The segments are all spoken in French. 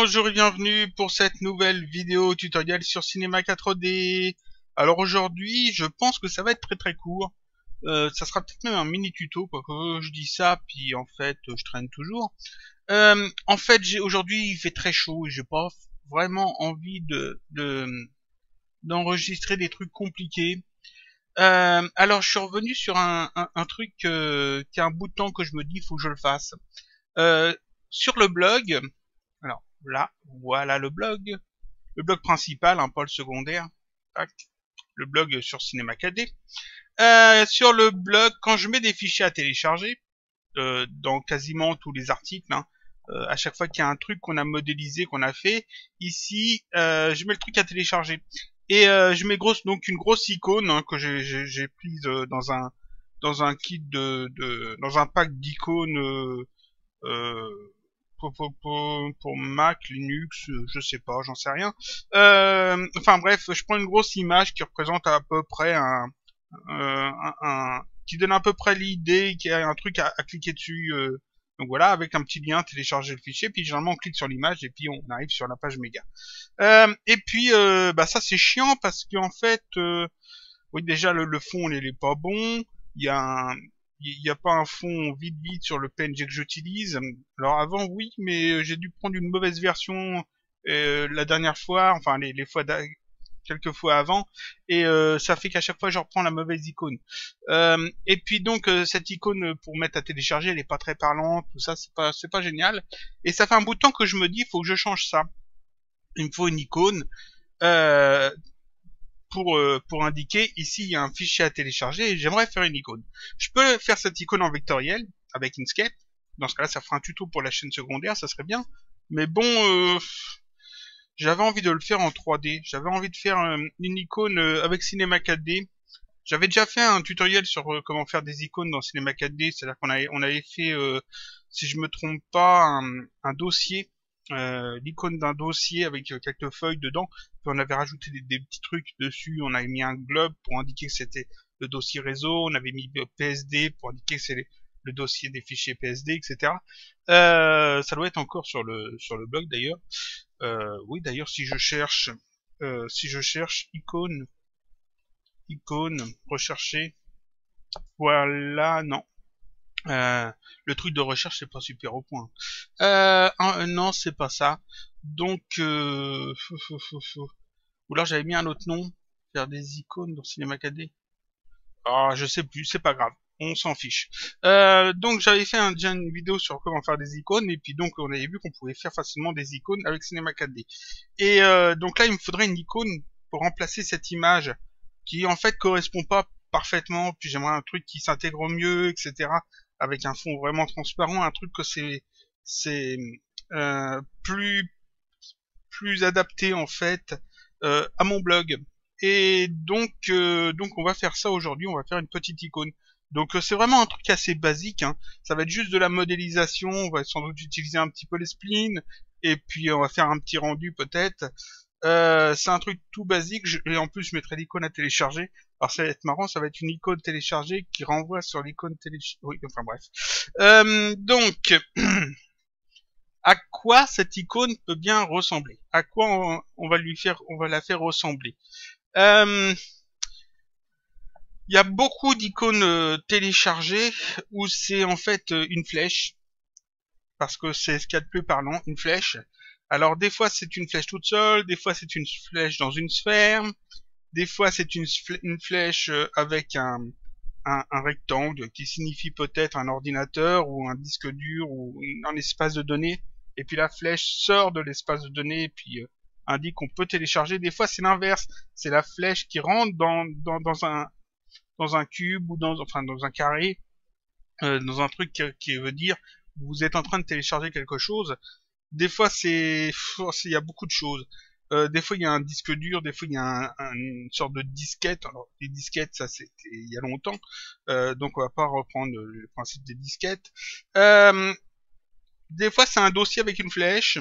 Bonjour et bienvenue pour cette nouvelle vidéo tutoriel sur Cinema 4D. Alors aujourd'hui, je pense que ça va être très court. Ça sera peut-être même un mini tuto, quoique je dis ça, puis en fait, je traîne toujours. En fait, aujourd'hui, il fait très chaud et j'ai pas vraiment envie d'enregistrer des trucs compliqués. Alors, je suis revenu sur un truc qui a un bout de temps que je me dis, il faut que je le fasse. Sur le blog. Alors là, voilà le blog principal, hein, pas le secondaire. Tac. Le blog sur Cinema 4D. Sur le blog, quand je mets des fichiers à télécharger, dans quasiment tous les articles, hein, à chaque fois qu'il y a un truc qu'on a modélisé, qu'on a fait, ici, je mets le truc à télécharger. Et je mets donc une grosse icône, hein, que j'ai prise dans un kit dans un pack d'icônes pour Mac, Linux, je sais pas, j'en sais rien. Enfin bref, je prends une grosse image qui représente à peu près qui donne à peu près l'idée, qui a un truc à cliquer dessus. Donc voilà, avec un petit lien, télécharger le fichier, puis généralement on clique sur l'image et puis on arrive sur la page méga. Et puis bah ça c'est chiant parce qu'en fait, oui déjà le fond il est pas bon. Il y a pas un fond vide sur le PNG que j'utilise. Alors avant oui, mais j'ai dû prendre une mauvaise version la dernière fois, enfin les fois quelques fois avant, et ça fait qu'à chaque fois je reprends la mauvaise icône. Et puis donc cette icône pour mettre à télécharger, elle est pas très parlante, tout ça c'est pas génial. Et ça fait un bout de temps que je me dis, il faut que je change ça. Il me faut une icône. Euh, pour indiquer ici il y a un fichier à télécharger et j'aimerais faire une icône. Je peux faire cette icône en vectoriel avec Inkscape. Dans ce cas-là, ça fera un tuto pour la chaîne secondaire, ça serait bien. Mais bon, j'avais envie de le faire en 3D. J'avais envie de faire une icône avec Cinema 4D. J'avais déjà fait un tutoriel sur comment faire des icônes dans Cinema 4D. C'est-à-dire on avait fait, si je me trompe pas, un dossier, l'icône d'un dossier avec quelques feuilles dedans. Puis on avait rajouté des petits trucs dessus. On avait mis un globe pour indiquer que c'était le dossier réseau. On avait mis PSD pour indiquer que c'est le dossier des fichiers PSD, etc. Ça doit être encore sur le blog d'ailleurs. Oui, d'ailleurs, si je cherche icône, rechercher, voilà, non. Le truc de recherche c'est pas super au point. Non, c'est pas ça. Donc, ou alors j'avais mis un autre nom, faire des icônes dans Cinema 4D. Ah, je sais plus, c'est pas grave. On s'en fiche. Donc j'avais fait déjà une vidéo sur comment faire des icônes et puis donc on avait vu qu'on pouvait faire facilement des icônes avec Cinema 4D. Et donc là il me faudrait une icône pour remplacer cette image qui en fait correspond pas parfaitement. Puis j'aimerais un truc qui s'intègre mieux, etc. Avec un fond vraiment transparent, un truc que c'est plus adapté en fait à mon blog. Et donc on va faire ça aujourd'hui, on va faire une petite icône. Donc c'est vraiment un truc assez basique, hein. Ça va être juste de la modélisation, on va sans doute utiliser un petit peu les splines, et puis on va faire un petit rendu peut-être. C'est un truc tout basique, et en plus je mettrai l'icône à télécharger. Alors ça va être marrant, ça va être une icône téléchargée qui renvoie sur l'icône téléchargée. Oui, enfin bref. Donc, à quoi cette icône peut bien ressembler? À quoi on va la faire ressembler? Il y a beaucoup d'icônes téléchargées où c'est en fait une flèche, parce que c'est ce qu'il y a de plus parlant, une flèche. Alors des fois c'est une flèche toute seule, des fois c'est une flèche dans une sphère, des fois c'est une flèche avec un rectangle qui signifie peut-être un ordinateur ou un disque dur ou un espace de données. Et puis la flèche sort de l'espace de données et puis indique qu'on peut télécharger. Des fois c'est l'inverse, c'est la flèche qui rentre dans un cube ou dans un carré, dans un truc qui veut dire vous êtes en train de télécharger quelque chose. Des fois il y a beaucoup de choses. Des fois il y a un disque dur, des fois il y a une sorte de disquette. Alors les disquettes ça c'était il y a longtemps, donc on va pas reprendre le principe des disquettes. Des fois c'est un dossier avec une flèche,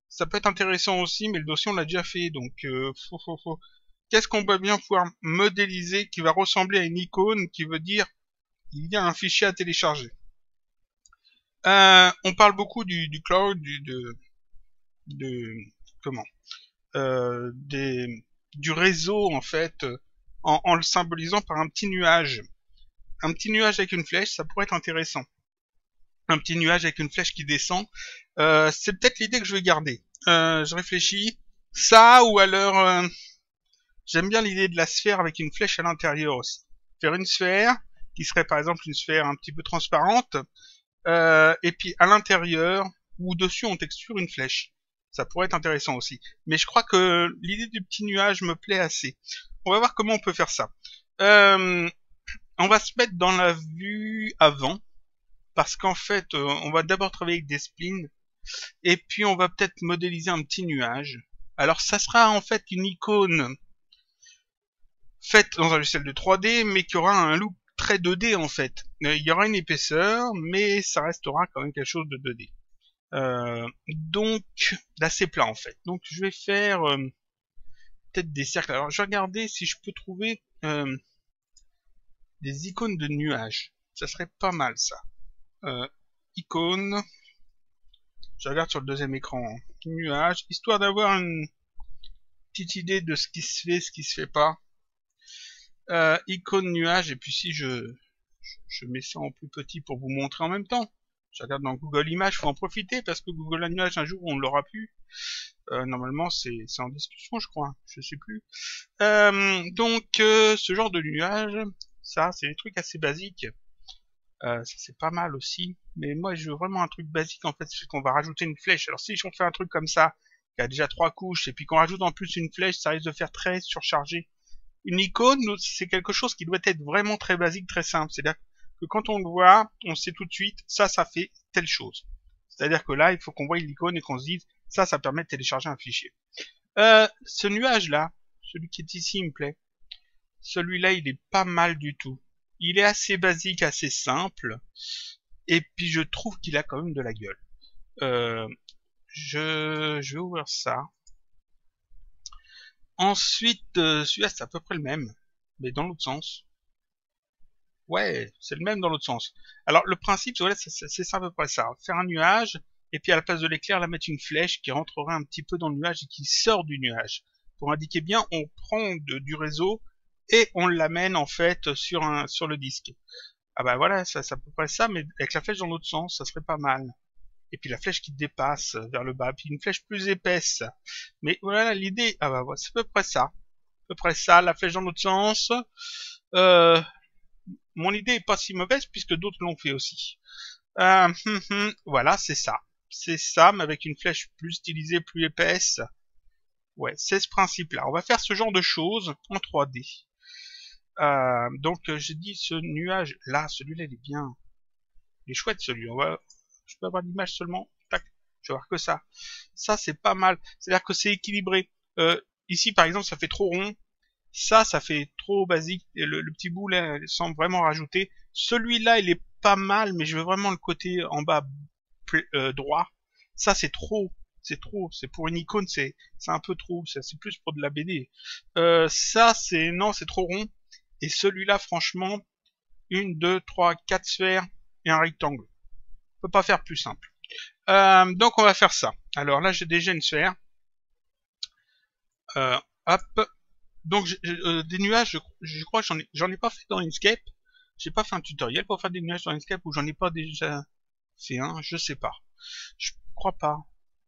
ça peut être intéressant aussi, mais le dossier on l'a déjà fait, donc qu'est-ce qu'on va bien pouvoir modéliser qui va ressembler à une icône qui veut dire il y a un fichier à télécharger. On parle beaucoup du cloud, de comment du réseau en fait, en le symbolisant par un petit nuage. Un petit nuage avec une flèche, ça pourrait être intéressant. Un petit nuage avec une flèche qui descend, c'est peut-être l'idée que je vais garder. Je réfléchis. Ça, ou alors, j'aime bien l'idée de la sphère avec une flèche à l'intérieur aussi. Faire une sphère, qui serait par exemple une sphère un petit peu transparente, et puis à l'intérieur, ou dessus en texture, une flèche. Ça pourrait être intéressant aussi. Mais je crois que l'idée du petit nuage me plaît assez. On va voir comment on peut faire ça. On va se mettre dans la vue avant, parce qu'en fait, on va d'abord travailler avec des splines, et puis on va peut-être modéliser un petit nuage. Alors ça sera en fait une icône faite dans un logiciel de 3D, mais qui aura un look très 2D en fait. Il y aura une épaisseur, mais ça restera quand même quelque chose de 2D. Donc d'assez plat en fait. Donc je vais faire peut-être des cercles. Alors je vais regarder si je peux trouver des icônes de nuages. Ça serait pas mal ça. Icônes. Je regarde sur le deuxième écran. Nuages, histoire d'avoir une petite idée de ce qui se fait, ce qui se fait pas. Icône nuage, et puis si je mets ça en plus petit pour vous montrer en même temps. Je regarde dans Google Images, faut en profiter parce que Google Images un jour on ne l'aura plus. Normalement c'est en discussion je crois, je sais plus. Donc ce genre de nuage, ça c'est des trucs assez basiques. Ça c'est pas mal aussi, mais moi je veux vraiment un truc basique en fait, c'est qu'on va rajouter une flèche. Alors si on fait un truc comme ça, qui a déjà 3 couches, et puis qu'on rajoute en plus une flèche, ça risque de faire très surchargé. Une icône, c'est quelque chose qui doit être vraiment très basique, très simple. C'est-à-dire que quand on le voit, on sait tout de suite, ça fait telle chose. C'est-à-dire que là, il faut qu'on voie l'icône et qu'on se dise, ça permet de télécharger un fichier. Ce nuage-là, celui qui est ici, il me plaît. Celui-là, il est pas mal du tout. Il est assez basique, assez simple. Et puis, je trouve qu'il a quand même de la gueule. Je vais ouvrir ça. Ensuite, celui-là, c'est à peu près le même, mais dans l'autre sens. Ouais, c'est le même dans l'autre sens. Alors, le principe, voilà, c'est ça à peu près ça. Faire un nuage, et puis à la place de l'éclair, la mettre une flèche qui rentrerait un petit peu dans le nuage et qui sort du nuage. Pour indiquer bien, on prend du réseau et on l'amène en fait sur le disque. Ah bah voilà, c'est à peu près ça, mais avec la flèche dans l'autre sens, ça serait pas mal. Et puis la flèche qui dépasse vers le bas, puis une flèche plus épaisse. Mais voilà l'idée, ah bah c'est à peu près ça. À peu près ça, la flèche dans l'autre sens. Mon idée est pas si mauvaise puisque d'autres l'ont fait aussi. Voilà, c'est ça. C'est ça, mais avec une flèche plus stylisée, plus épaisse. Ouais, c'est ce principe-là. On va faire ce genre de choses en 3D. Donc j'ai dit ce nuage là, celui-là il est bien. Il est chouette celui-là. Je peux avoir l'image seulement. Tac. Je vais voir que ça. Ça c'est pas mal. C'est-à-dire que c'est équilibré. Ici par exemple ça fait trop rond. Ça fait trop basique. Le petit bout là il semble vraiment rajouter. Celui-là il est pas mal, mais je veux vraiment le côté en bas droit. Ça c'est trop. C'est trop. C'est pour une icône, c'est un peu trop. C'est plus pour de la BD. Ça c'est non, c'est trop rond. Et celui-là, franchement, 1, 2, 3, 4 sphères et un rectangle. On peut pas faire plus simple. Donc on va faire ça. Alors là, j'ai déjà une sphère. Hop. Donc des nuages, je crois que j'en ai pas fait dans Inkscape. J'ai pas fait un tutoriel pour faire des nuages dans Inkscape ou j'en ai pas déjà fait un. Je sais pas. Je crois pas.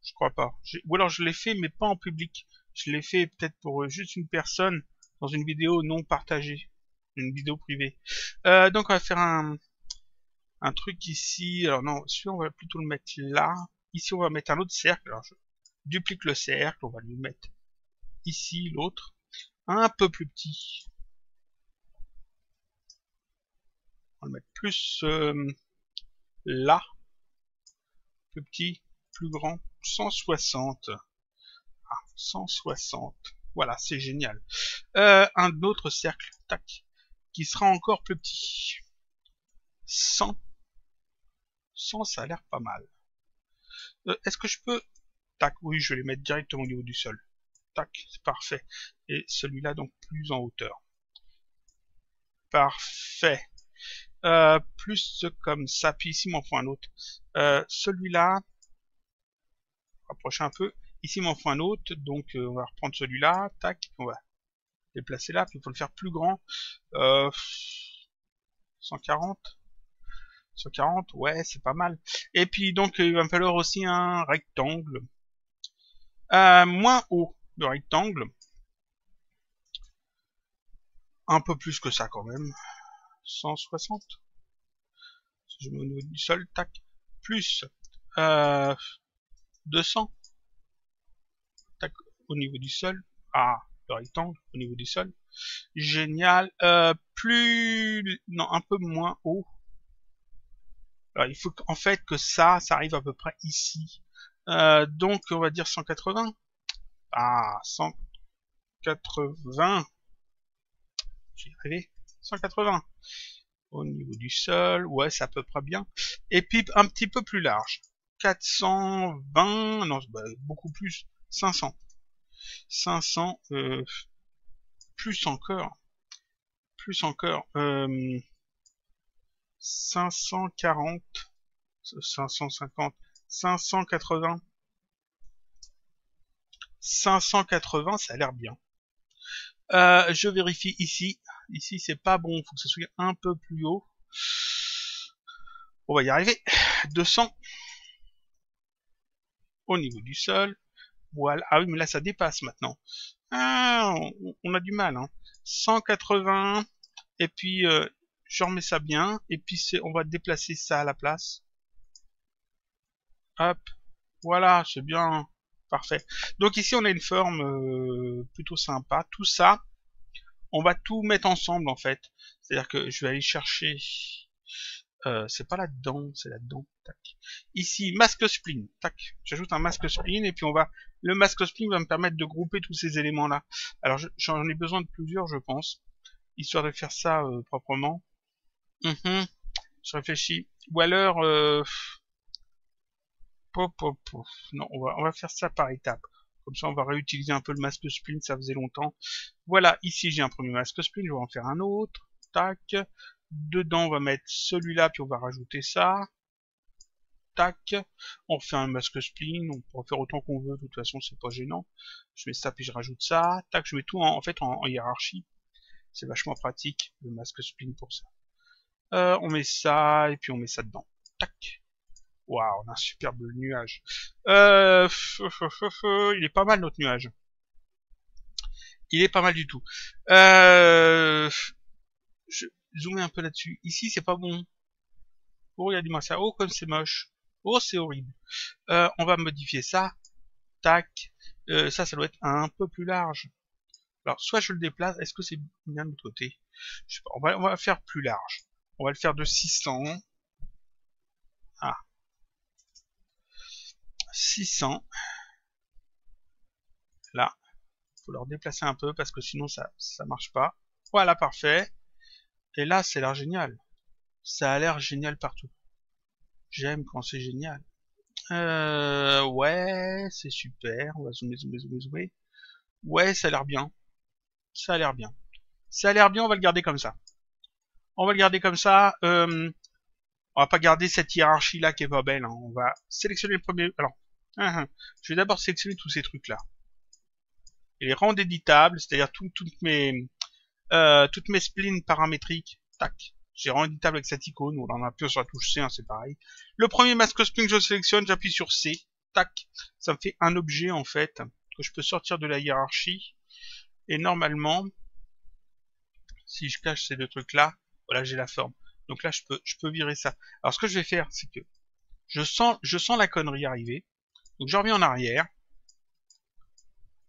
Je crois pas. Ou alors je l'ai fait, mais pas en public. Je l'ai fait peut-être pour juste une personne dans une vidéo non partagée. Une vidéo privée. Donc on va faire un truc ici. Alors non, celui-là on va plutôt le mettre là. Ici on va mettre un autre cercle. Alors je duplique le cercle, on va lui mettre ici l'autre. Un peu plus petit. On va le mettre plus là. Plus petit, plus grand. 160. Ah, 160. Voilà, c'est génial. Un autre cercle. Tac. Qui sera encore plus petit. 100. 100, ça a l'air pas mal. Est-ce que je peux... Tac, oui, je vais les mettre directement au niveau du sol. Tac, c'est parfait. Et celui-là, donc, plus en hauteur. Parfait. Plus comme ça, puis ici, il m'en faut un autre. Celui-là, rapprocher un peu. Ici, il m'en faut un autre, donc on va reprendre celui-là, tac, on va déplacer là, puis il faut le faire plus grand. 140 140, ouais, c'est pas mal. Et puis donc, il va me falloir aussi un rectangle. Moins haut, le rectangle. Un peu plus que ça quand même. 160. Si je mets au niveau du sol, tac. Plus 200. Tac, au niveau du sol. Ah, le rectangle au niveau du sol. Génial. Plus... Non, un peu moins haut. Alors, il faut en fait que ça arrive à peu près ici. Donc, on va dire 180. Ah, 180. J'y arrivé. 180. Au niveau du sol, ouais, c'est à peu près bien. Et puis, un petit peu plus large. 420, non, bah, beaucoup plus. 500. 500, plus encore. Plus encore. 540. 550. 580. 580, ça a l'air bien. Je vérifie ici. Ici, c'est pas bon. Il faut que ça soit un peu plus haut. On va y arriver. 200. Au niveau du sol. Voilà. Ah oui, mais là, ça dépasse maintenant. Ah, on a du mal. Hein. 180. Et puis, je remets ça bien. Et puis, on va déplacer ça à la place. Hop. Voilà, c'est bien. Parfait. Donc ici, on a une forme plutôt sympa. Tout ça, on va tout mettre ensemble, en fait. C'est-à-dire que je vais aller chercher... c'est pas là-dedans, c'est là-dedans. Tac. Ici, masque spline. Tac. J'ajoute un masque spline et puis on va... Le masque spline va me permettre de grouper tous ces éléments-là. Alors, j'en ai besoin de plusieurs, je pense. Histoire de faire ça proprement. Je réfléchis. Ou alors... Non, on va faire ça par étapes. Comme ça, on va réutiliser un peu le masque spline, ça faisait longtemps. Voilà, ici, j'ai un premier masque spline, je vais en faire un autre. Tac. Dedans, on va mettre celui-là, puis on va rajouter ça. Tac. On refait un masque spline, on peut en faire autant qu'on veut, de toute façon, c'est pas gênant. Je mets ça, puis je rajoute ça. Tac, je mets tout en fait en hiérarchie. C'est vachement pratique, le masque spline pour ça. On met ça, et puis on met ça dedans. Tac. Waouh, on a un superbe nuage. Il est pas mal notre nuage. Il est pas mal du tout. Je zoome un peu là-dessus. Ici, c'est pas bon. Oh, regardez-moi ça. Oh, comme c'est moche. Oh, c'est horrible. On va modifier ça. Tac. Ça doit être un peu plus large. Alors, soit je le déplace. Est-ce que c'est bien de l'autre côté? Je sais pas. On va faire plus large. On va le faire de 600. Ah. 600. Là. Faut leur déplacer un peu parce que sinon ça marche pas. Voilà, parfait. Et là, c'est l'air génial. Ça a l'air génial partout. J'aime quand c'est génial. Ouais, c'est super. On va zoomer, zoomer, zoomer, zoomer. Ouais, ça a l'air bien. Ça a l'air bien. Ça a l'air bien, on va le garder comme ça. On va le garder comme ça. On va pas garder cette hiérarchie-là qui est pas belle. Hein. On va sélectionner le premier... Alors, je vais d'abord sélectionner tous ces trucs-là. Et les rendre éditables, c'est-à-dire toutes mes splines paramétriques. Tac. J'ai rendu éditable avec cette icône. On en appuie sur la touche C, hein, c'est pareil. Le premier masque spline que je sélectionne, j'appuie sur C. Tac. Ça me fait un objet, en fait, que je peux sortir de la hiérarchie. Et normalement, si je cache ces deux trucs-là, voilà, j'ai la forme. Donc là, je peux virer ça. Alors, ce que je vais faire, c'est que je sens la connerie arriver. Donc, je reviens en arrière.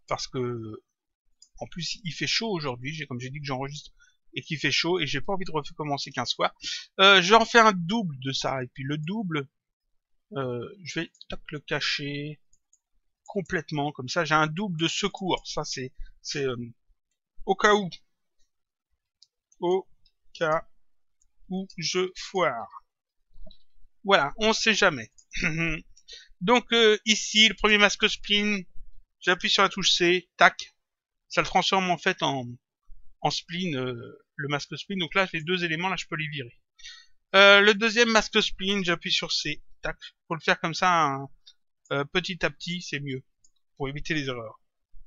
Parce que, en plus, il fait chaud aujourd'hui. Comme j'ai dit que j'enregistre et qu'il fait chaud et j'ai pas envie de recommencer 15 fois. Je vais en faire un double de ça. Et puis le double, je vais le cacher complètement. Comme ça, j'ai un double de secours. Ça, c'est au cas où. Au cas où je foire. Voilà, on sait jamais. Donc ici, le premier masque spline, j'appuie sur la touche C, tac. Ça le transforme en fait en spline, le masque spline. Donc là, les deux éléments, là, je peux les virer. Le deuxième masque spline, j'appuie sur C, tac. Pour le faire comme ça, petit à petit, c'est mieux. pour éviter les erreurs.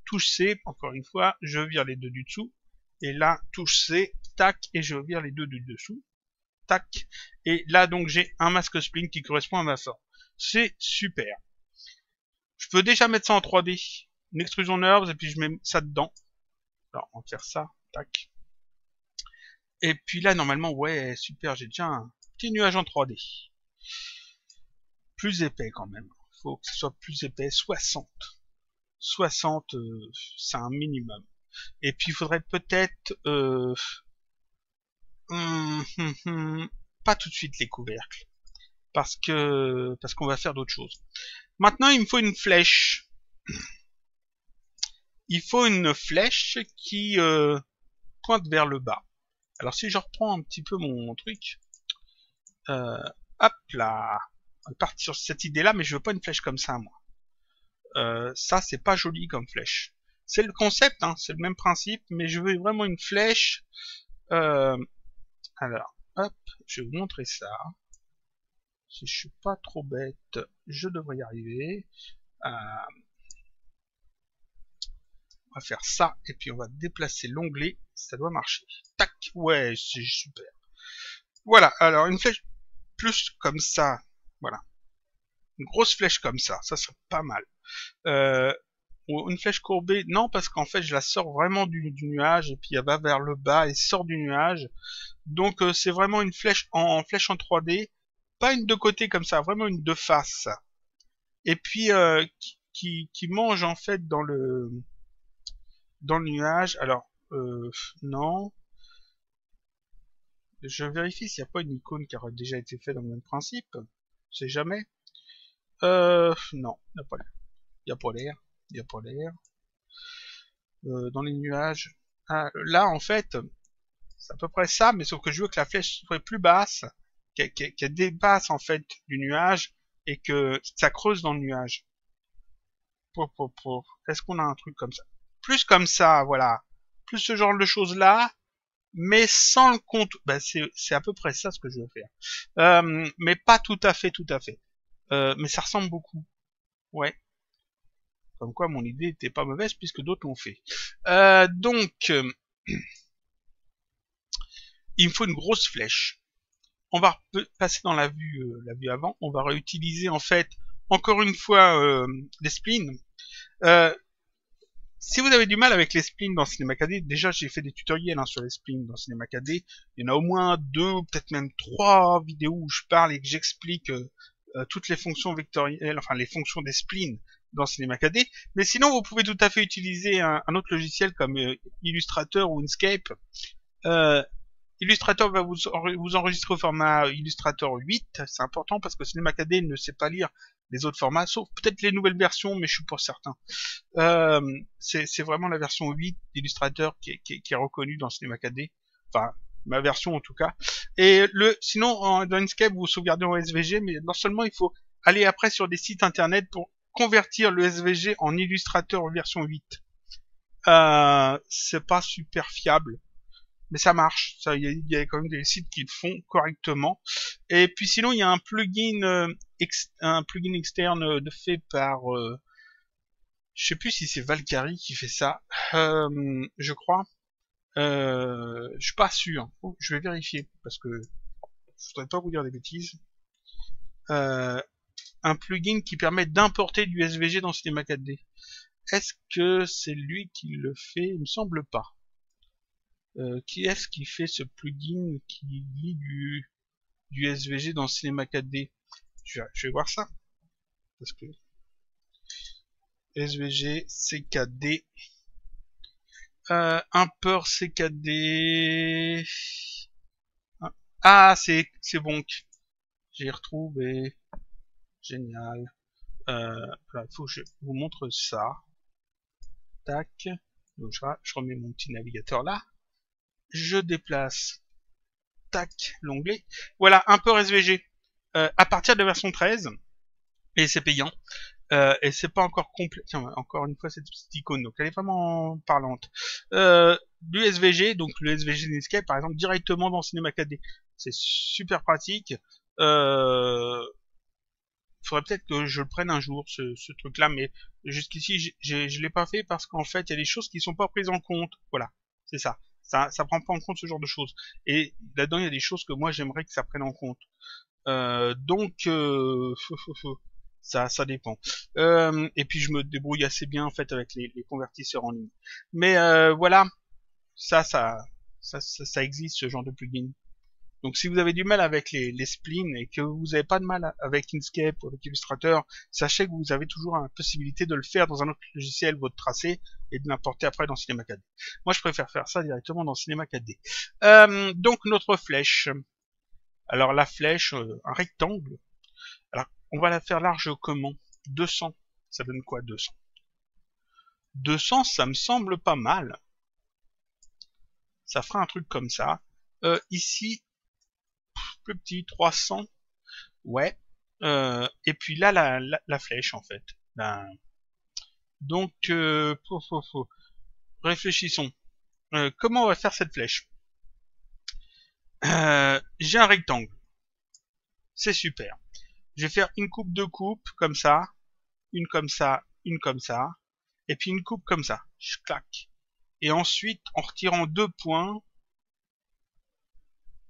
Touche C, encore une fois, je vire les deux du dessous. Et là, touche C, tac, et je vire les deux du dessous. Tac. Et là, donc, j'ai un masque spline qui correspond à ma forme. C'est super. Je peux déjà mettre ça en 3D. Une extrusion nerves, et puis je mets ça dedans. Alors, on va faire ça. Tac. Et puis là, normalement, ouais, super, j'ai déjà un petit nuage en 3D. Plus épais quand même. Il faut que ce soit plus épais. 60. 60, c'est un minimum. Et puis, il faudrait peut-être... pas tout de suite les couvercles. Parce qu'on va faire d'autres choses. Maintenant, il me faut une flèche. Il faut une flèche qui pointe vers le bas. Alors si je reprends un petit peu mon truc, hop là, on va partir sur cette idée-là, mais je veux pas une flèche comme ça, moi. Ça, c'est pas joli comme flèche. C'est le concept, hein, c'est le même principe, mais je veux vraiment une flèche. Alors, hop, je vais vous montrer ça. Si je suis pas trop bête, je devrais y arriver. On va faire ça, et puis on va déplacer l'onglet, ça doit marcher. Tac, ouais, c'est super. Voilà, alors une flèche plus comme ça, voilà. Une grosse flèche comme ça serait pas mal. Une flèche courbée, non, parce qu'en fait je la sors vraiment du nuage, et puis elle va vers le bas et sort du nuage. Donc c'est vraiment une flèche en 3D, pas une de côté comme ça, vraiment une de face. Et puis qui mange en fait dans le nuage. Alors, non. Je vérifie s'il n'y a pas une icône qui aurait déjà été faite dans le même principe. Je sais jamais. Non, il n'y a pas l'air. Il n'y a pas l'air. Il n'y a pas l'air. Dans les nuages. Ah, là, en fait, c'est à peu près ça, mais sauf que je veux que la flèche soit plus basse, qu'elle dépasse, en fait, du nuage, et que ça creuse dans le nuage. Est-ce qu'on a un truc comme ça? Plus comme ça, voilà. Plus ce genre de choses-là, mais sans le compte. Bah, c'est à peu près ça ce que je veux faire. Mais pas tout à fait, mais ça ressemble beaucoup. Ouais. Comme quoi, mon idée n'était pas mauvaise puisque d'autres l'ont fait. Donc, il me faut une grosse flèche. On va passer dans la vue avant. On va réutiliser en fait encore une fois les splines. Si vous avez du mal avec les splines dans CinemaCAD, déjà j'ai fait des tutoriels sur les splines dans CinemaCAD. Il y en a au moins 2, peut-être même 3 vidéos où je parle et que j'explique toutes les fonctions vectorielles, enfin les fonctions des splines dans CinemaCAD. Mais sinon, vous pouvez tout à fait utiliser un autre logiciel comme Illustrator ou Inkscape. Illustrator va vous enregistrer au format Illustrator 8. C'est important parce que CinemaCAD ne sait pas lire les autres formats, sauf peut-être les nouvelles versions, mais je suis pas certain. C'est vraiment la version 8 d'Illustrator qui est reconnue dans CinemaCAD. Enfin, ma version en tout cas. Et sinon, dans Inkscape, vous sauvegardez en SVG, mais non seulement il faut aller après sur des sites internet pour convertir le SVG en Illustrator version 8. C'est pas super fiable. Mais ça marche, il y a quand même des sites qui le font correctement. Et puis sinon, il y a un plugin externe fait par, je sais plus si c'est Valkyrie qui fait ça, je crois. Je suis pas sûr. Oh, je vais vérifier parce que je voudrais pas vous dire des bêtises. Un plugin qui permet d'importer du SVG dans Cinema 4D. Est-ce que c'est lui qui le fait? Il me semble pas. Qui est-ce qui fait ce plugin qui lit du SVG dans Cinema 4D? Je vais voir ça. Parce que SVG, CKD. Import CKD. Ah, c'est Bonk. J'ai retrouvé. Génial. Il faut que je vous montre ça. Tac. Donc je remets mon petit navigateur là. Je déplace. Tac, l'onglet. Voilà, Import SVG. À partir de la version 13. Et c'est payant. Et c'est pas encore complet. Tiens, encore une fois cette petite icône, donc elle est vraiment parlante. Du SVG, donc le SVG d'Inkscape par exemple, directement dans Cinema 4D. C'est super pratique. faudrait peut-être que je le prenne un jour, ce truc-là, mais jusqu'ici, je l'ai pas fait parce qu'en fait, il y a des choses qui sont pas prises en compte. Voilà, c'est ça. Ça prend pas en compte ce genre de choses. Et là-dedans, il y a des choses que moi, j'aimerais que ça prenne en compte. Ça dépend. Et puis, je me débrouille assez bien, en fait, avec les convertisseurs en ligne. Mais voilà, ça existe, ce genre de plugin. Donc si vous avez du mal avec les splines et que vous n'avez pas de mal avec Inkscape ou avec Illustrator, sachez que vous avez toujours la possibilité de le faire dans un autre logiciel, votre tracé, et de l'importer après dans Cinema 4D. Moi je préfère faire ça directement dans Cinema 4D. Donc notre flèche. Alors la flèche, un rectangle. Alors on va la faire large comment? 200. Ça donne quoi 200? 200 ça me semble pas mal. Ça fera un truc comme ça. Ici, plus petit, 300. Ouais. Et puis là, la flèche, en fait. Ben, donc, réfléchissons. Comment on va faire cette flèche? J'ai un rectangle. C'est super. Je vais faire une coupe, deux coupes, comme ça. Une comme ça, une comme ça. Et puis une coupe comme ça. Je claque. Et ensuite, en retirant 2 points...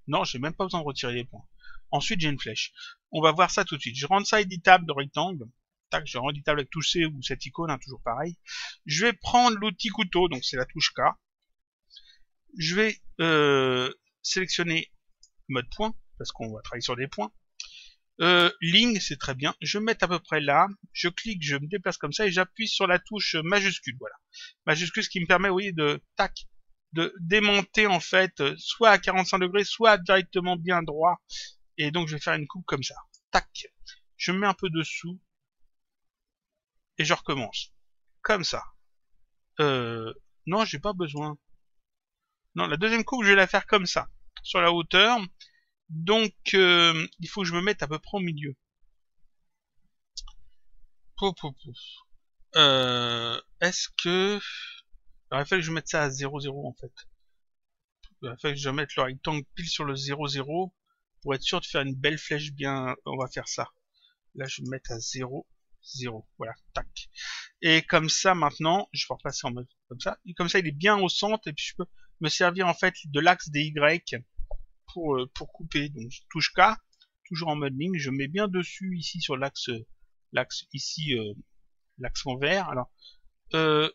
Non, j'ai même pas besoin de retirer les points. Ensuite, j'ai une flèche. On va voir ça tout de suite. Je rends ça éditable de rectangle. Tac, je rends éditable avec touche C ou cette icône, hein, toujours pareil. Je vais prendre l'outil couteau, donc c'est la touche K. Je vais sélectionner mode point, parce qu'on va travailler sur des points. Ligne, c'est très bien. Je vais me mettre à peu près là. Je clique, je me déplace comme ça et j'appuie sur la touche majuscule. Voilà. Majuscule, ce qui me permet, vous voyez, de tac, de démonter en fait, soit à 45 degrés, soit directement bien droit. Et donc je vais faire une coupe comme ça. Tac. Je me mets un peu dessous. Et je recommence. Comme ça. Non, j'ai pas besoin. Non, la deuxième coupe, je vais la faire comme ça. Sur la hauteur. Donc, il faut que je me mette à peu près au milieu. Est-ce que... Alors, il fallait que je mette ça à 0,0 en fait. Il fallait que je mette le rectangle pile sur le 0,0 pour être sûr de faire une belle flèche bien... On va faire ça. Là, je vais me mettre à 0, 0. Voilà, tac. Et comme ça, maintenant, je vais repasser en mode comme ça. Et comme ça, il est bien au centre et puis je peux me servir en fait de l'axe des Y pour couper. Donc, je touche K, toujours en mode ligne. Je mets bien dessus ici sur l'axe ici, l'axe en vert. Alors,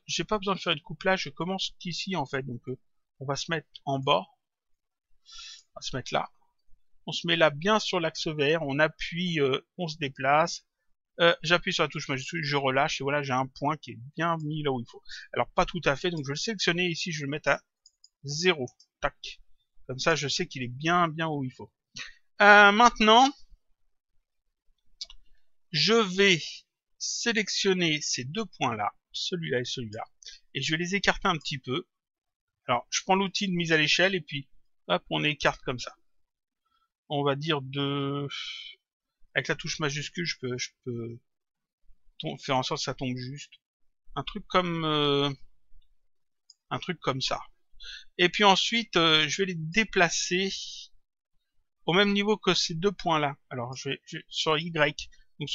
j'ai pas besoin de faire une coupe là. Je commence ici en fait. Donc, on va se mettre en bas. On va se mettre là. On se met là bien sur l'axe vert. On appuie, on se déplace. J'appuie sur la touche majuscule, je relâche et voilà, j'ai un point qui est bien mis là où il faut. Alors pas tout à fait, donc je vais le sélectionner ici, je vais le mettre à 0. Tac. Comme ça, je sais qu'il est bien où il faut. Maintenant, je vais sélectionner ces deux points-là, celui-là et celui-là, et je vais les écarter un petit peu. Alors, je prends l'outil de mise à l'échelle et puis, hop, on écarte comme ça. On va dire de... Avec la touche majuscule, je peux faire en sorte que ça tombe juste. Un truc comme ça. Et puis ensuite, je vais les déplacer au même niveau que ces deux points-là. Alors, je vais sur Y. Donc,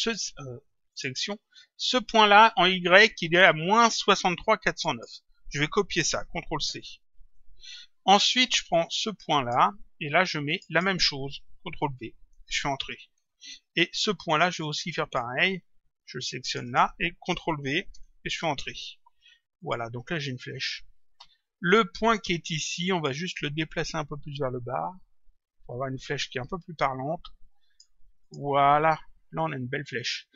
sélection. Ce point-là, en Y, il est à moins 63,409. Je vais copier ça, CTRL-C. Ensuite, je prends ce point-là, et là, je mets la même chose, CTRL-V. Je fais entrer. Et ce point-là, je vais aussi faire pareil. Je le sélectionne là, et CTRL-V, et je fais entrer. Voilà, donc là, j'ai une flèche. Le point qui est ici, on va juste le déplacer un peu plus vers le bas, pour avoir une flèche qui est un peu plus parlante. Voilà, là on a une belle flèche.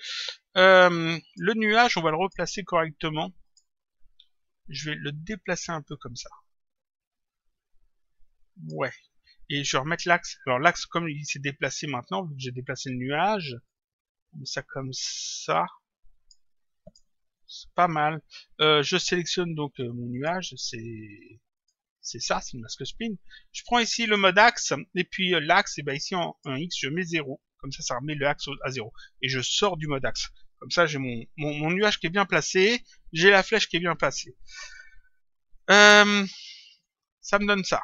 Le nuage, on va le replacer correctement. Je vais le déplacer un peu comme ça. Ouais. Et je vais remettre l'axe. Alors l'axe, comme il s'est déplacé maintenant, vu que j'ai déplacé le nuage, on met ça comme ça. C'est pas mal. Je sélectionne donc mon nuage, c'est ça, c'est une masque spline. Je prends ici le mode axe, et puis l'axe, et ben ici en X, je mets 0. Comme ça remet le axe à 0. Et je sors du mode axe. Comme ça, j'ai mon nuage qui est bien placé, j'ai la flèche qui est bien placée. Ça me donne ça.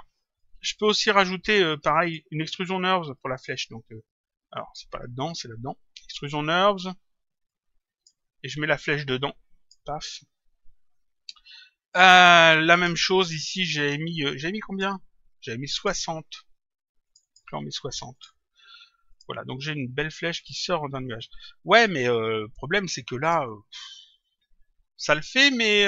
Je peux aussi rajouter, pareil, une extrusion NURBS pour la flèche. Donc, Alors, c'est pas là-dedans, c'est là-dedans. Extrusion Nerves. Et je mets la flèche dedans. Paf. La même chose ici, j'avais mis combien? J'avais mis 60. Là, on met 60. Voilà, donc j'ai une belle flèche qui sort d'un nuage. Ouais, mais le problème, c'est que là, ça le fait, mais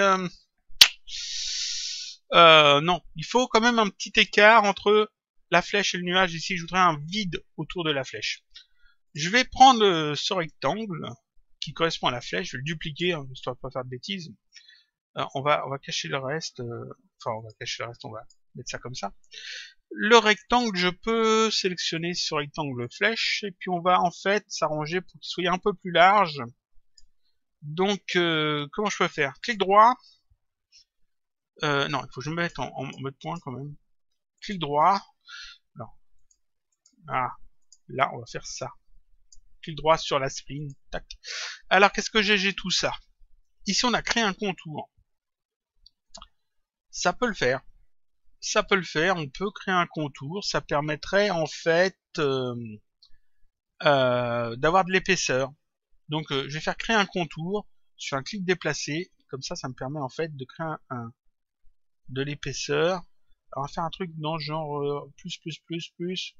non, il faut quand même un petit écart entre la flèche et le nuage. Ici, je voudrais un vide autour de la flèche. Je vais prendre ce rectangle qui correspond à la flèche, je vais le dupliquer, hein, histoire de pas faire de bêtises. On va cacher le reste, enfin on va cacher le reste, on va mettre ça comme ça. Le rectangle, je peux sélectionner ce rectangle flèche, et puis on va en fait s'arranger pour qu'il soit un peu plus large. Donc, comment je peux faire? Clic droit. Non, il faut que je me mette en mode point quand même. Clic droit. Non. Ah, là, on va faire ça. Clic droit sur la spline. Tac. Alors, qu'est-ce que j'ai tout ça. Ici, on a créé un contour. Ça peut le faire. Ça peut le faire. On peut créer un contour. Ça permettrait, en fait, d'avoir de l'épaisseur. Donc, je vais faire créer un contour. Je fais un clic déplacé. Comme ça me permet, en fait, de créer de l'épaisseur. Alors, on va faire un truc dans genre plus,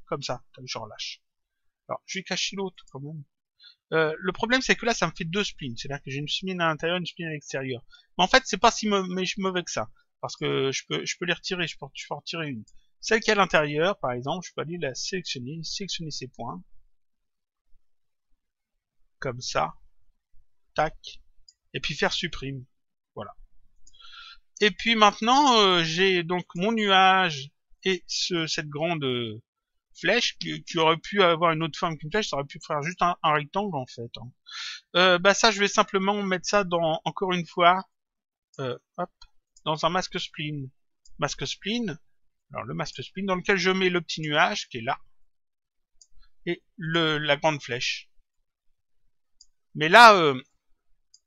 comme ça. Je relâche. Alors, je vais cacher l'autre quand même. Le problème, c'est que là, ça me fait deux splines. C'est-à-dire que j'ai une spline à l'intérieur, une spline à l'extérieur. Mais en fait, c'est pas si mauvais que ça. Parce que je peux les retirer, je peux en retirer une. Celle qui est à l'intérieur, par exemple, je peux aller la sélectionner ses points. Comme ça. Tac. Et puis faire supprime. Voilà. Et puis maintenant, j'ai donc mon nuage et cette grande flèche qui aurait pu avoir une autre forme qu'une flèche, ça aurait pu faire juste un rectangle en fait. Bah ça, je vais simplement mettre ça dans, encore une fois, hop, dans un masque spline. Masque spline, alors le masque spline dans lequel je mets le petit nuage qui est là, et la grande flèche. Mais là,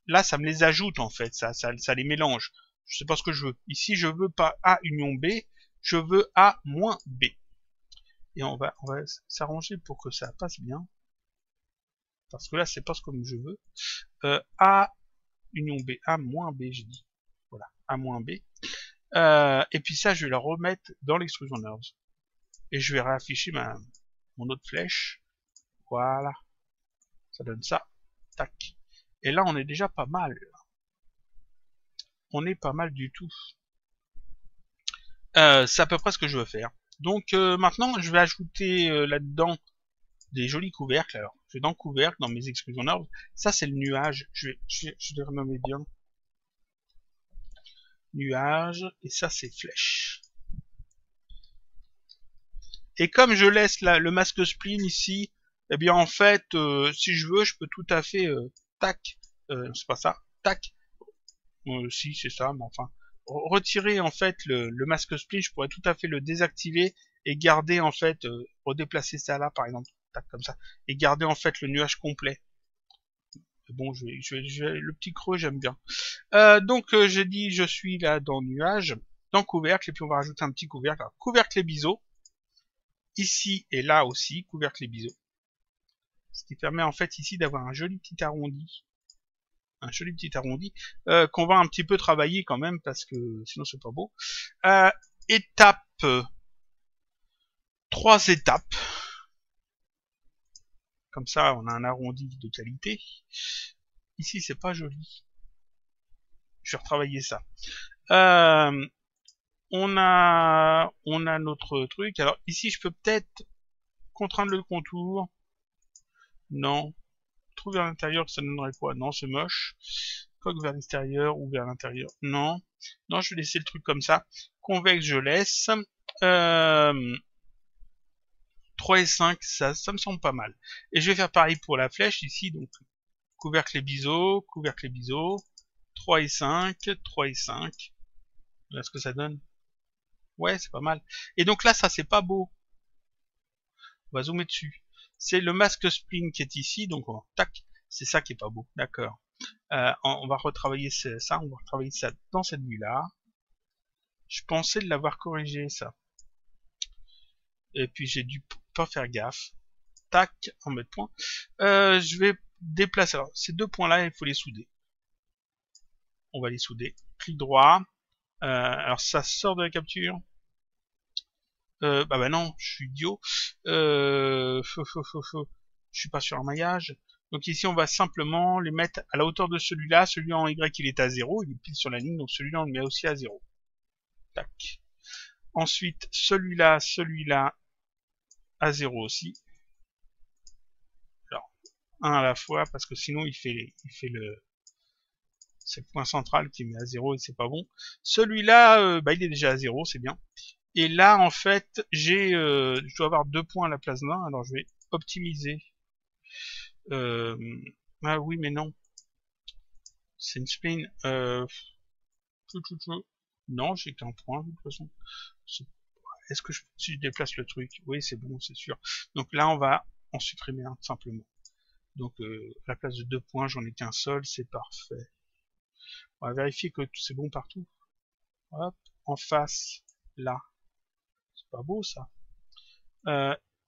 là ça me les ajoute en fait, ça les mélange. Je sais pas ce que je veux. Ici, je veux pas A union B, je veux A moins B. Et on va s'arranger pour que ça passe bien. Parce que là, c'est pas comme je veux. A union B, A moins B, j'ai dit. Voilà, A moins B. Et puis ça, je vais la remettre dans l'extrusion nerves. Et je vais réafficher mon autre flèche. Voilà. Ça donne ça. Tac. Et là, on est déjà pas mal. On est pas mal du tout. C'est à peu près ce que je veux faire. Donc maintenant, je vais ajouter là-dedans des jolis couvercles. Alors, je vais dans couvercle, dans mes extrusion nerves. Ça, c'est le nuage. Je vais renommer bien. Nuage. Et ça, c'est flèche. Et comme je laisse le masque spline ici, eh bien en fait, si je veux, je peux tout à fait, tac, c'est pas ça, tac, si c'est ça, mais enfin, retirer en fait le masque spline, je pourrais tout à fait le désactiver et garder en fait, redéplacer ça là par exemple, tac comme ça, et garder en fait le nuage complet. Bon, le petit creux, j'aime bien. Donc j'ai dit, je suis là dans nuage, dans couvercle, et puis on va rajouter un petit couvercle. Alors, couvercle et biseau. Ici et là aussi, couvercle et biseau. Ce qui permet en fait ici d'avoir un joli petit arrondi. Un joli petit arrondi qu'on va un petit peu travailler quand même parce que sinon c'est pas beau. Étape 3 étapes. Comme ça on a un arrondi de qualité. Ici c'est pas joli. Je vais retravailler ça. On a notre truc. Alors ici je peux peut-être contraindre le contour. Non. Trouver vers l'intérieur, ça donnerait quoi? Non, c'est moche. Coque vers l'extérieur ou vers l'intérieur? Non. Non, je vais laisser le truc comme ça. Convexe, je laisse. 3 et 5, ça me semble pas mal. Et je vais faire pareil pour la flèche ici. Donc, couvercle et biseau, 3 et 5, 3 et 5. Voilà ce que ça donne. Ouais, c'est pas mal. Et donc là, ça, c'est pas beau. On va zoomer dessus. C'est le masque spline qui est ici, donc tac, c'est ça qui est pas beau, d'accord. On va retravailler ça, on va retravailler ça dans cette vue-là. Je pensais l'avoir corrigé, ça. Et puis j'ai dû pas faire gaffe. tac, en mode point. Je vais déplacer. Alors, ces deux points-là, il faut les souder. On va les souder. Clic droit. Alors, ça sort de la capture. Bah non, je suis idiot. Je suis pas sur un maillage. Donc ici, on va simplement les mettre à la hauteur de celui-là. Celui en Y, il est à 0. Il est pile sur la ligne. Donc celui-là, on le met aussi à 0. Tac. Ensuite, celui-là à 0 aussi. Alors, un à la fois, parce que sinon, c'est le point central qui met à 0 et c'est pas bon. Celui-là, bah, il est déjà à 0, c'est bien. Et là, en fait, je dois avoir 2 points à la place d'un. Alors, je vais optimiser. Ah oui, mais non. C'est une spline. Non, j'ai qu'un point, de toute façon. Est-ce que si je déplace le truc? Oui, c'est bon, c'est sûr. Donc là, on va en supprimer un, simplement. Donc, à la place de 2 points, j'en ai qu'un seul, c'est parfait. On va vérifier que c'est bon partout. Hop, en face, là. C'est pas beau, ça.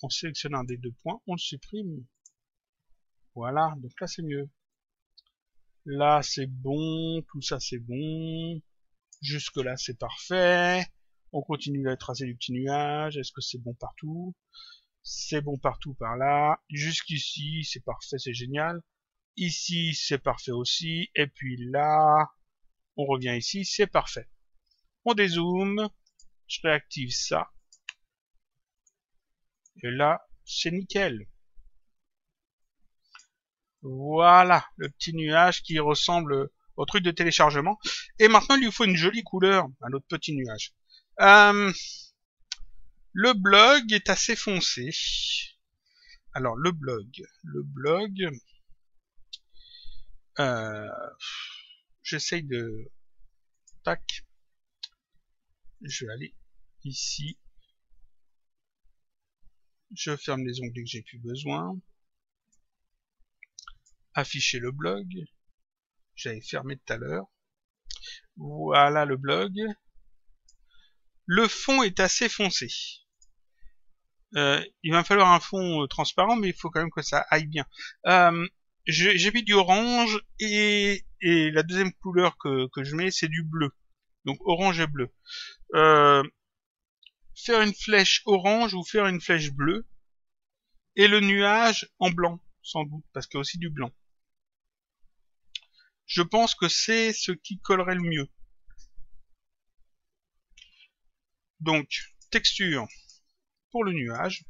On sélectionne un des 2 points, on le supprime. Voilà, donc là, c'est mieux. Là, c'est bon, tout ça, c'est bon. Jusque là, c'est parfait. On continue à tracer du petit nuage. Est-ce que c'est bon partout? C'est bon partout par là. Jusqu'ici, c'est parfait, c'est génial. Ici, c'est parfait aussi. Et puis là, on revient ici, c'est parfait. On dézoome. Je réactive ça. Et là, c'est nickel. Voilà, le petit nuage qui ressemble au truc de téléchargement. Et maintenant, il lui faut une jolie couleur à notre petit nuage. Le blog est assez foncé. Alors, le blog, j'essaye de... Tac. Je vais aller ici. Je ferme les onglets que j'ai plus besoin. Afficher le blog. J'avais fermé tout à l'heure. Voilà le blog. Le fond est assez foncé. Il va me falloir un fond transparent, mais il faut quand même que ça aille bien. J'ai mis du orange et la deuxième couleur que je mets, c'est du bleu. Donc orange et bleu. Faire une flèche orange ou faire une flèche bleue. Et le nuage en blanc, sans doute, parce qu'il y a aussi du blanc. Je pense que c'est ce qui collerait le mieux. Donc, texture pour le nuage.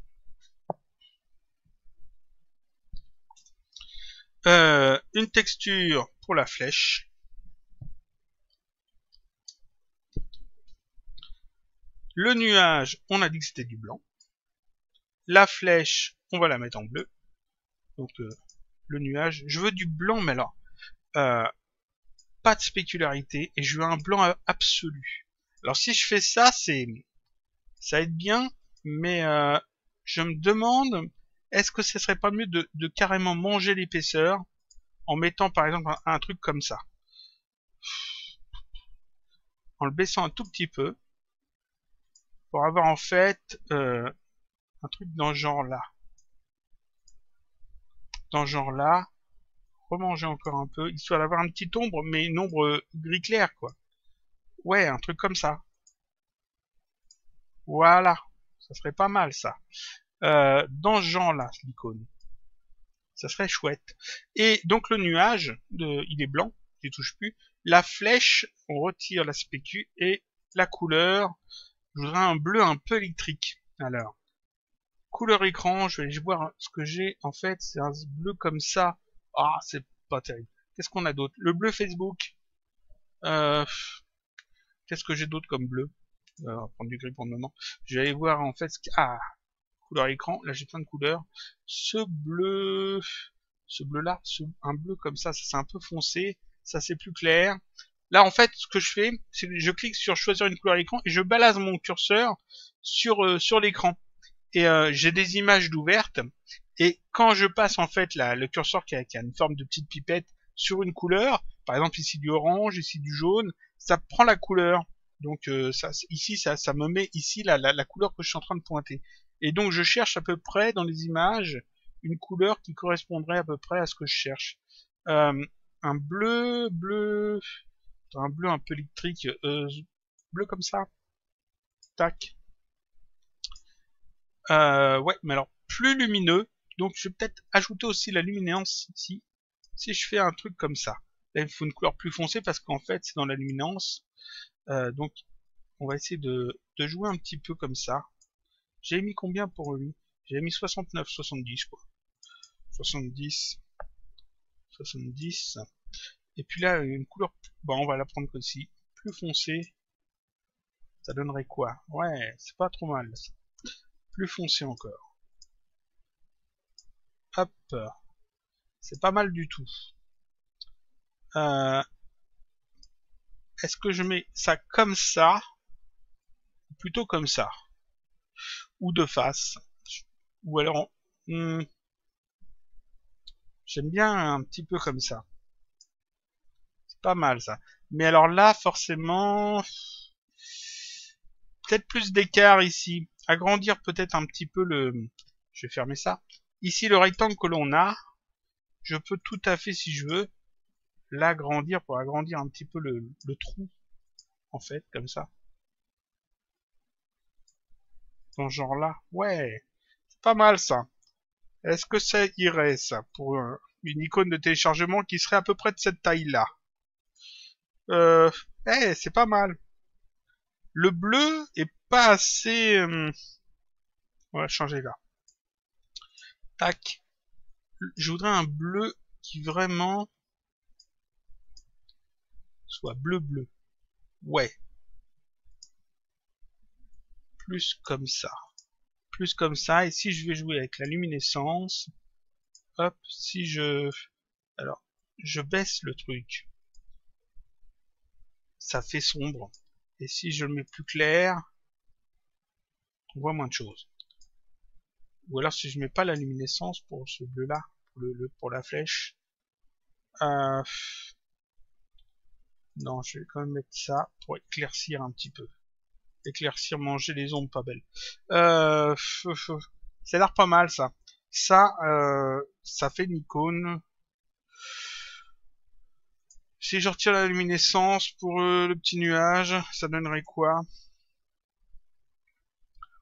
Une texture pour la flèche. Le nuage, on a dit que c'était du blanc. La flèche, on va la mettre en bleu. Donc, le nuage, je veux du blanc, mais alors, pas de spécularité, et je veux un blanc absolu. Alors, si je fais ça, ça va être bien, mais je me demande, est-ce que ce serait pas mieux de carrément manger l'épaisseur en mettant par exemple un truc comme ça, en le baissant un tout petit peu, pour avoir en fait un truc dans ce genre là. Dans ce genre là, remanger encore un peu, histoire d'avoir un petit ombre, mais une ombre gris clair quoi. Ouais, un truc comme ça. Voilà, ça serait pas mal ça. Dans ce genre-là, l'icône. Ça serait chouette. Et donc le nuage, il est blanc, je ne touche plus. La flèche, on retire la spécu et la couleur, je voudrais un bleu un peu électrique. Alors, couleur écran, je vais aller voir ce que j'ai. En fait, c'est un bleu comme ça. Ah, c'est pas terrible. Qu'est-ce qu'on a d'autre? Le bleu Facebook. Qu'est-ce que j'ai d'autre comme bleu? On va prendre du gris pour le moment. Je vais aller voir en fait ce qu'il y a. Ah, couleur écran. Là, j'ai plein de couleurs. Ce bleu là, un bleu comme ça c'est un peu foncé. Ça, c'est plus clair. Là, en fait, ce que je fais, c'est que je clique sur choisir une couleur à l'écran et je balade mon curseur sur l'écran. Et j'ai des images d'ouvertes. Et quand je passe en fait le curseur qui a une forme de petite pipette sur une couleur, par exemple ici du orange, ici du jaune, ça prend la couleur. Donc ici ça me met ici la couleur que je suis en train de pointer. Et donc je cherche à peu près dans les images une couleur qui correspondrait à peu près à ce que je cherche. Un bleu un peu électrique, bleu comme ça. Tac. Ouais, mais alors plus lumineux. Donc je vais peut-être ajouter aussi la luminance ici. Si je fais un truc comme ça. Là, il faut une couleur plus foncée parce qu'en fait c'est dans la luminance. Donc on va essayer de jouer un petit peu comme ça. J'ai mis combien pour lui? J'ai mis 69, 70 quoi. 70. Et puis là, une couleur, bon, on va la prendre aussi, plus foncée. Ça donnerait quoi? Ouais, c'est pas trop mal. Plus foncé encore. Hop. C'est pas mal du tout. Est-ce que je mets ça comme ça? Plutôt comme ça. Ou de face. Ou alors... j'aime bien un petit peu comme ça. C'est pas mal ça. Mais alors là, forcément... peut-être plus d'écart ici. Agrandir peut-être un petit peu le... Je vais fermer ça. Ici, le rectangle que l'on a, je peux tout à fait, si je veux, l'agrandir pour agrandir un petit peu le trou, en fait, comme ça. Dans ce genre-là. Ouais, c'est pas mal ça. Est-ce que ça irait, ça, pour une icône de téléchargement qui serait à peu près de cette taille-là? C'est pas mal. Le bleu est pas assez... On va changer là. Tac. Je voudrais un bleu qui vraiment soit bleu. Ouais. Plus comme ça. Plus comme ça. Et si je vais jouer avec la luminescence, hop, si je... Alors, je baisse le truc. Ça fait sombre. Et si je le mets plus clair, on voit moins de choses. Ou alors si je mets pas la luminescence pour ce bleu là, pour la flèche. Non, je vais quand même mettre ça pour éclaircir un petit peu. Éclaircir, manger les ombres pas belles. Ça a l'air pas mal ça. Ça fait une icône. Si je retire la luminescence pour le petit nuage, ça donnerait quoi?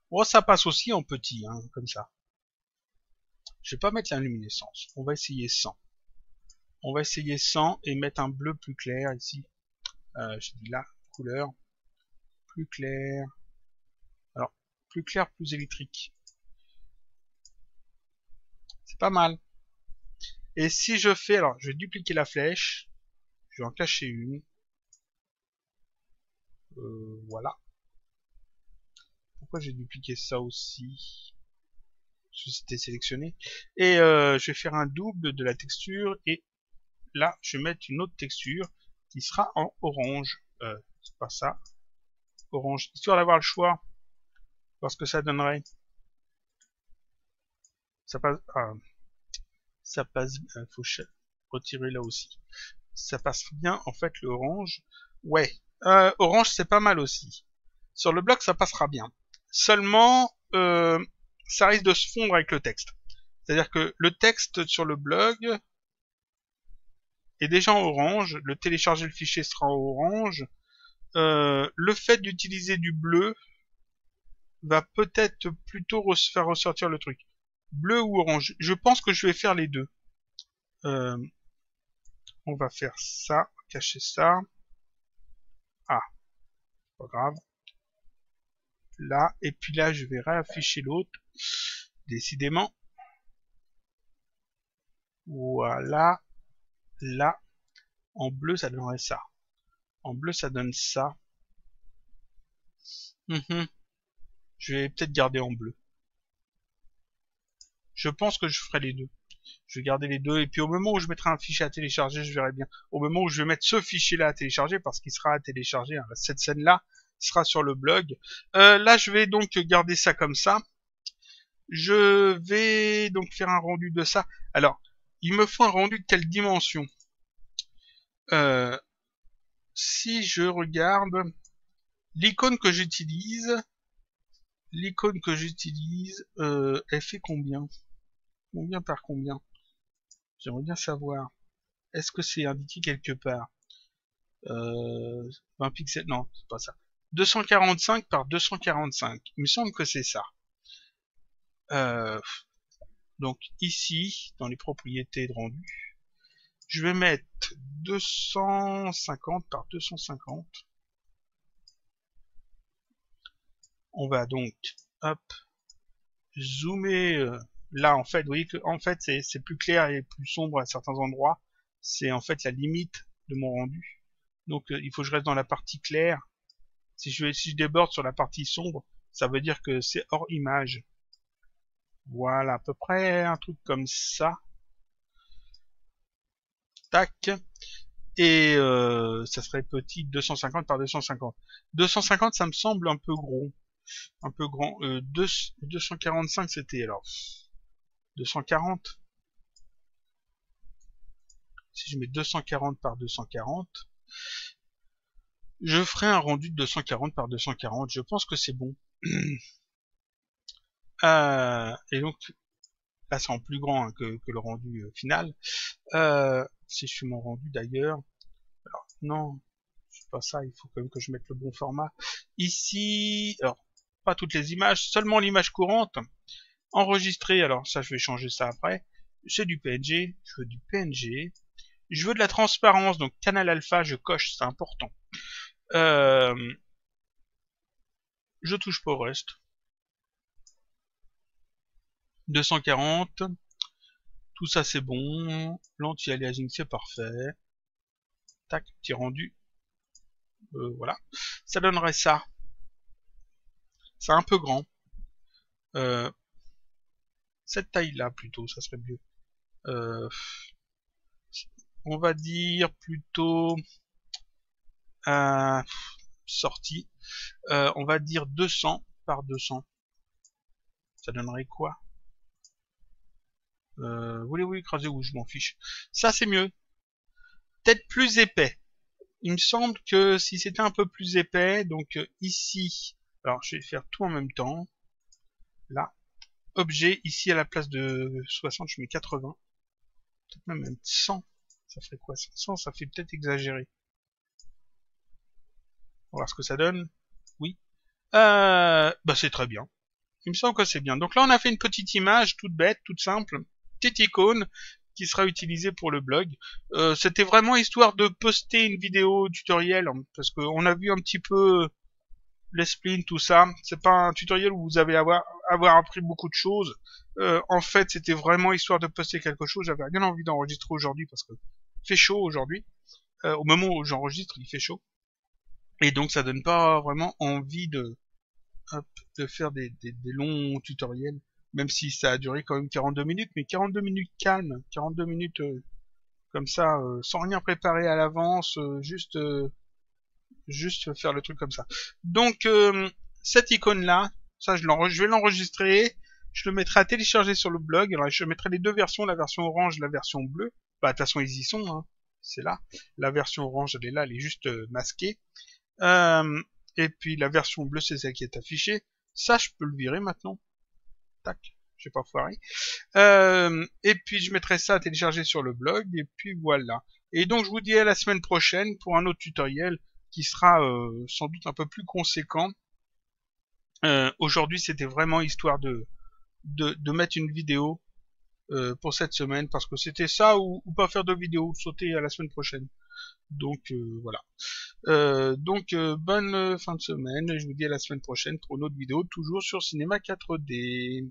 Oh, ça passe aussi en petit, hein, comme ça. Je vais pas mettre la luminescence. On va essayer 100. On va essayer 100 et mettre un bleu plus clair ici. Je dis là, couleur. Plus clair. Alors, plus clair, plus électrique. C'est pas mal. Et si je fais... Alors, je vais dupliquer la flèche. Je vais en cacher une. Voilà. Pourquoi j'ai dupliqué ça aussi? Parce que c'était sélectionné. Et je vais faire un double de la texture. Et là, je vais mettre une autre texture qui sera en orange. C'est pas ça. Orange. Histoire d'avoir le choix. Voir ce que ça donnerait. Ça passe... ça passe... faut retirer là aussi. Ça passe bien, en fait, le orange. Ouais. Orange, c'est pas mal aussi. Sur le bloc, ça passera bien. Seulement, ça risque de se fondre avec le texte. C'est-à-dire que le texte sur le blog est déjà en orange. Le télécharger le fichier sera en orange. Le fait d'utiliser du bleu va peut-être plutôt faire ressortir le truc. Bleu ou orange. Je pense que je vais faire les deux. On va faire ça. Cacher ça. Ah. Pas grave. Là. Et puis là, je vais réafficher l'autre. Décidément. Voilà. Là. En bleu, ça donnerait ça. En bleu, ça donne ça. Je vais peut-être garder en bleu. Je pense que je ferai les deux. Je vais garder les deux. Et puis au moment où je mettrai un fichier à télécharger, je verrai bien. Au moment où je vais mettre ce fichier-là à télécharger, parce qu'il sera à télécharger, hein, cette scène-là sera sur le blog. Là, je vais donc garder ça comme ça. Je vais donc faire un rendu de ça. Alors, il me faut un rendu de quelle dimension? Si je regarde l'icône que j'utilise, elle fait combien? Combien par combien? J'aimerais bien savoir. Est-ce que c'est indiqué quelque part? 20 pixels, non, c'est pas ça. 245 par 245. Il me semble que c'est ça. Donc ici, dans les propriétés de rendu, je vais mettre 250 par 250. On va donc, hop, zoomer. Là, en fait, vous voyez que en fait, c'est plus clair et plus sombre à certains endroits. C'est en fait la limite de mon rendu. Donc, il faut que je reste dans la partie claire. Si je déborde sur la partie sombre, ça veut dire que c'est hors image. Voilà, à peu près un truc comme ça. Tac. Et ça serait petit 250 par 250. 250, ça me semble un peu gros. Un peu grand. 245, c'était alors 240. Si je mets 240 par 240, je ferai un rendu de 240 par 240. Je pense que c'est bon. Et donc, là, c'est en plus grand hein, que le rendu final. Si je fais mon rendu d'ailleurs, alors non, c'est pas ça. Il faut quand même que je mette le bon format. Ici, alors pas toutes les images, seulement l'image courante. Enregistrer. Alors ça, je vais changer ça après. C'est du PNG. Je veux du PNG. Je veux de la transparence, donc canal alpha, je coche, c'est important. Je touche pas au reste. 240. Tout ça c'est bon. L'anti-aliasing c'est parfait. Tac, petit rendu. Voilà. Ça donnerait ça. C'est un peu grand. Cette taille-là plutôt, ça serait mieux. On va dire plutôt sortie. On va dire 200 par 200. Ça donnerait quoi? Voulez-vous écraser ou je m'en fiche. Ça c'est mieux. Peut-être plus épais. Il me semble que si c'était un peu plus épais, donc ici, alors je vais faire tout en même temps. Là, objet, ici à la place de 60, je mets 80. Peut-être même 100. Ça ferait quoi? 100, ça fait peut-être exagéré. On va voir ce que ça donne. Oui. Bah c'est très bien. Il me semble que c'est bien. Donc là, on a fait une petite image toute bête, toute simple. Petite icône qui sera utilisée pour le blog. C'était vraiment histoire de poster une vidéo tutoriel, hein, parce qu'on a vu un petit peu les splints, tout ça. C'est pas un tutoriel où vous allez avoir appris beaucoup de choses. En fait, c'était vraiment histoire de poster quelque chose. J'avais rien envie d'enregistrer aujourd'hui parce que il fait chaud aujourd'hui. Au moment où j'enregistre, il fait chaud. Et donc, ça donne pas vraiment envie de faire des longs tutoriels, même si ça a duré quand même 42 minutes, mais 42 minutes calmes, 42 minutes comme ça, sans rien préparer à l'avance, juste faire le truc comme ça. Donc cette icône là, ça je vais l'enregistrer, je le mettrai à télécharger sur le blog. Alors je mettrai les deux versions, la version orange, la version bleue. Bah de toute façon ils y sont, hein. C'est là. La version orange elle est là, elle est juste masquée. Et puis la version bleue c'est celle qui est affichée. Ça je peux le virer maintenant. Tac, j'ai pas foiré. Et puis je mettrai ça à télécharger sur le blog et puis voilà. Et donc je vous dis à la semaine prochaine pour un autre tutoriel qui sera sans doute un peu plus conséquent. Aujourd'hui c'était vraiment histoire de mettre une vidéo pour cette semaine parce que c'était ça ou pas faire de vidéo, sauter à la semaine prochaine. Donc voilà. Bonne fin de semaine. Je vous dis à la semaine prochaine pour une autre vidéo, toujours sur Cinéma 4D.